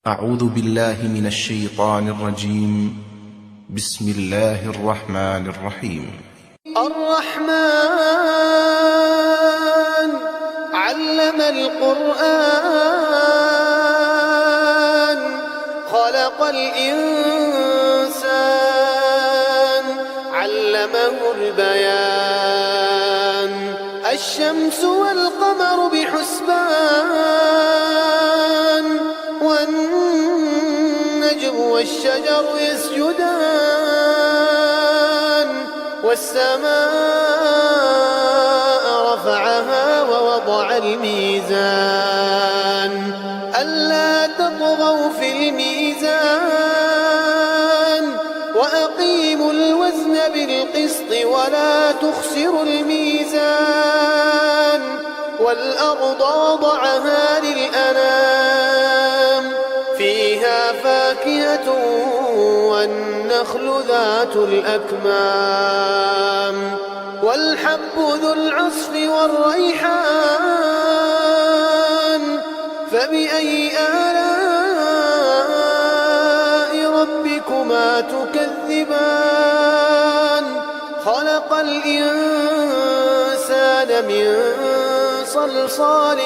أعوذ بالله من الشيطان الرجيم. بسم الله الرحمن الرحيم. الرحمن علم القرآن خلق الإنسان علمه البيان الشمس والقمر بحسبان والنجم والشجر يسجدان والسماء رفعها ووضع الميزان ألا تطغوا في الميزان وأقيموا الوزن بالقسط ولا تخسروا الميزان والأرض وضعها للأنام فيها فاكهة والنخل ذات الأكمام والحب ذو العصف والريحان فبأي آلاء ربكما تكذبان خلق الإنسان من صلصال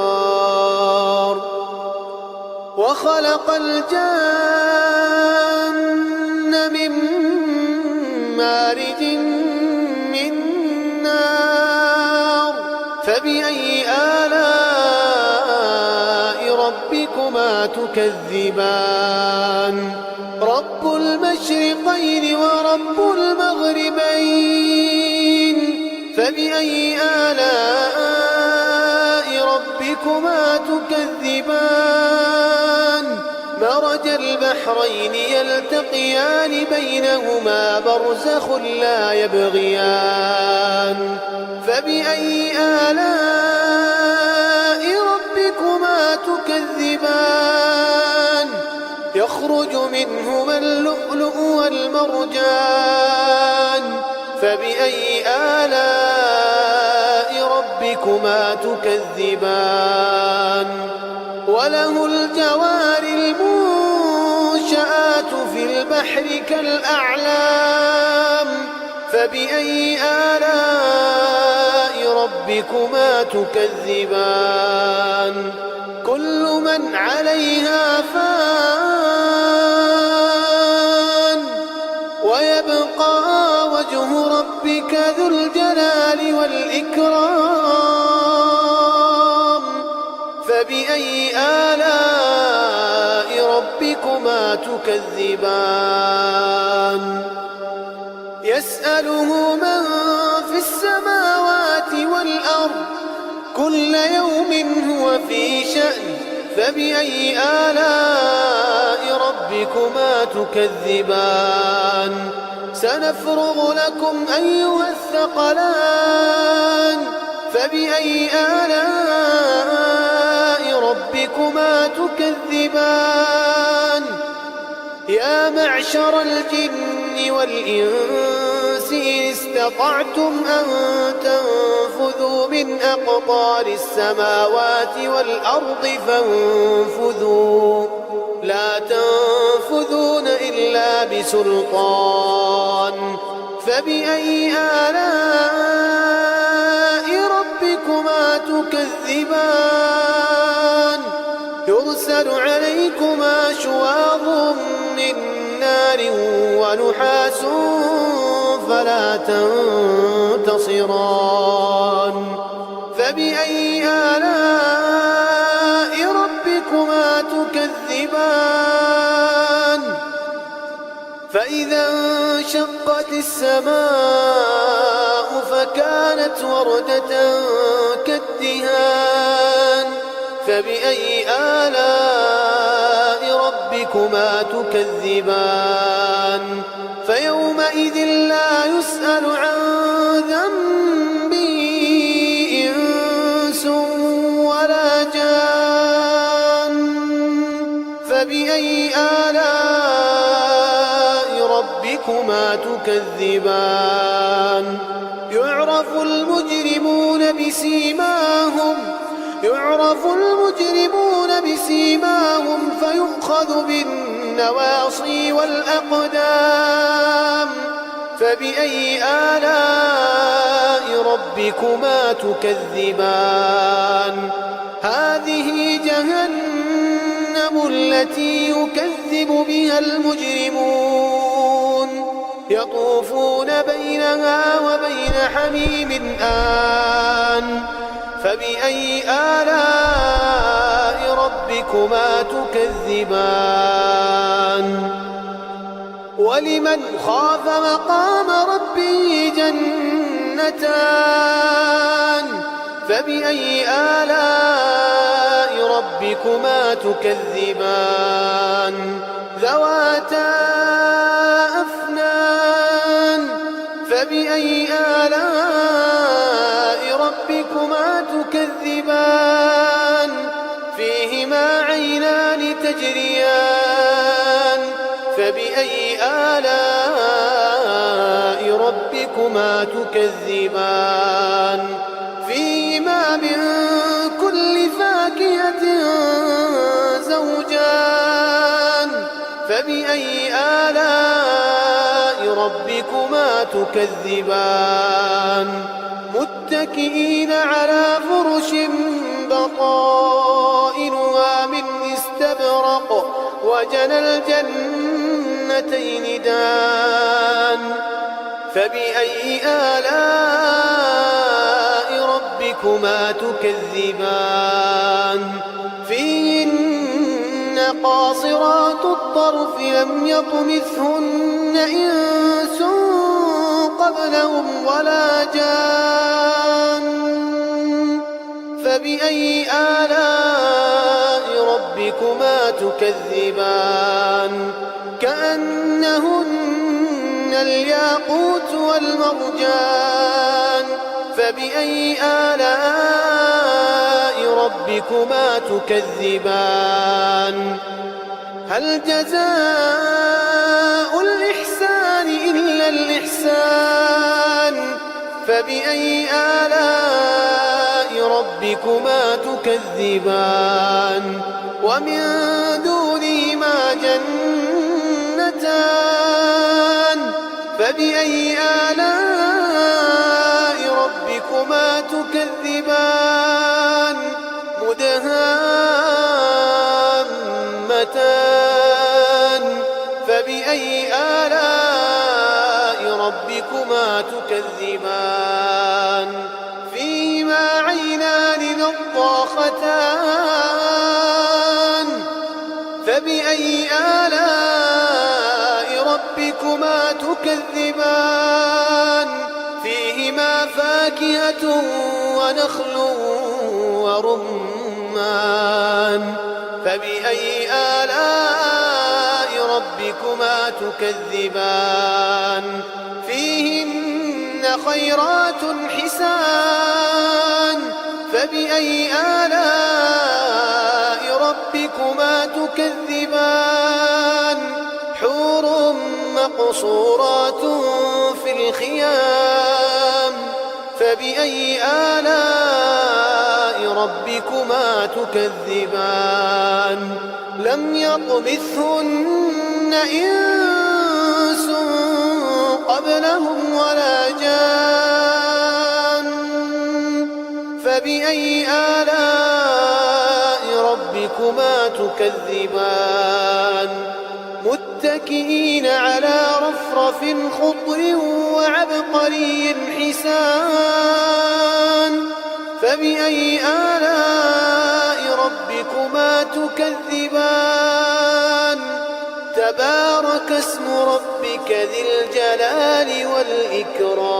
كالفخار وخلق الجان من مارج من نار فبأي آلاء ربكما تكذبان رب المشرقين ورب المغربين فبأي آلاء ربكما تكذبان مرج البحرين يلتقيان بينهما برزخ لا يبغيان فبأي آلاء ربكما تكذبان يخرج منهما اللؤلؤ والمرجان فبأي آلاء ربكما تكذبان وله الجوار المنشآت في البحر كالأعلام فبأي آلاء ربكما تكذبان كل من عليها فان ويبقى وجه ربك ذو الجلال والإكرام فبأي آلاء ربكما تكذبان يسأله من في السماوات والأرض كل يوم هو في شأن فبأي آلاء ربكما تكذبان سنفرغ لكم أيها الثقلان فبأي آلاء ربكما تكذبان يا معشر الجن والإنس إن استطعتم أن تنفذوا من أقطار السماوات والأرض فانفذوا لا تنفذون إلا بسلطان فبأي آلاء ربكما تكذبان يرسل عليكما شواظ من نار ونحاس فلا تنتصران فبأي آلاء ربكما تكذبان فإذا انشقت السماء فكانت وردة كالدهان فبأي آلاء ربكما تكذبان فيومئذ لا يسأل عن ذنبه إنس ولا جان فبأي آلاء ربكما تكذبان يعرف المجرمون بسيماهم يعرف المجرمون يؤخذ بالنواصي والأقدام. فبأي آلاء ربكما تكذبان؟ هذه جهنم التي يكذب بها المجرمون، يطوفون بينها وبين حميم آن. فبأي آلاء ربكما تكذبان؟ ولمن خاف مقام ربه جنتان. فبأي آلاء ربكما تكذبان؟ ذواتا أفنان. فبأي آلاء ربكما تكذبان؟ فيهما عينان تجريان. فبأي آلاء ربكما تكذبان؟ فيهما من كل فاكهة زوجان. فبأي آلاء ربكما تكذبان؟ متكئين على فرش بطائنها من استبرق وجنى الجنتين دان. فبأي آلاء ربكما تكذبان؟ فيهن قاصرات الطرف لم يطمثهن إنس قبلهم ولا جان. فبأي آلاء ربكما تكذبان؟ كأنهن الياقوت والمرجان. فبأي آلاء ربكما تكذبان؟ هل جزاء الإحسان إلا الإحسان؟ فبأي آلاء ربكما تكذبان؟ ومن دونهما جنتان. فبأي آلاء ربكما تكذبان؟ مدهامتان. فبأي آلاء ربكما تكذبان؟ فيهما عينان نضاختان. فبأي آلاء ربكما تكذبان؟ فيهما فاكهة ونخل ورمان. فبأي آلاء ربكما تكذبان؟ فيهن خيرات حسان. فبأي آلاء ربكما تكذبان؟ حور مقصورات في الخيام. فبأي آلاء ربكما تكذبان؟ لم يطمثهن إنس قبلهم ولا جان. فبأي آلاء ربكما تكذبان؟ متكئين على رفرف خضر وعبقري حسان. فبأي آلاء ربكما تكذبان؟ تبارك اسم ربك ذي الجلال والإكرام.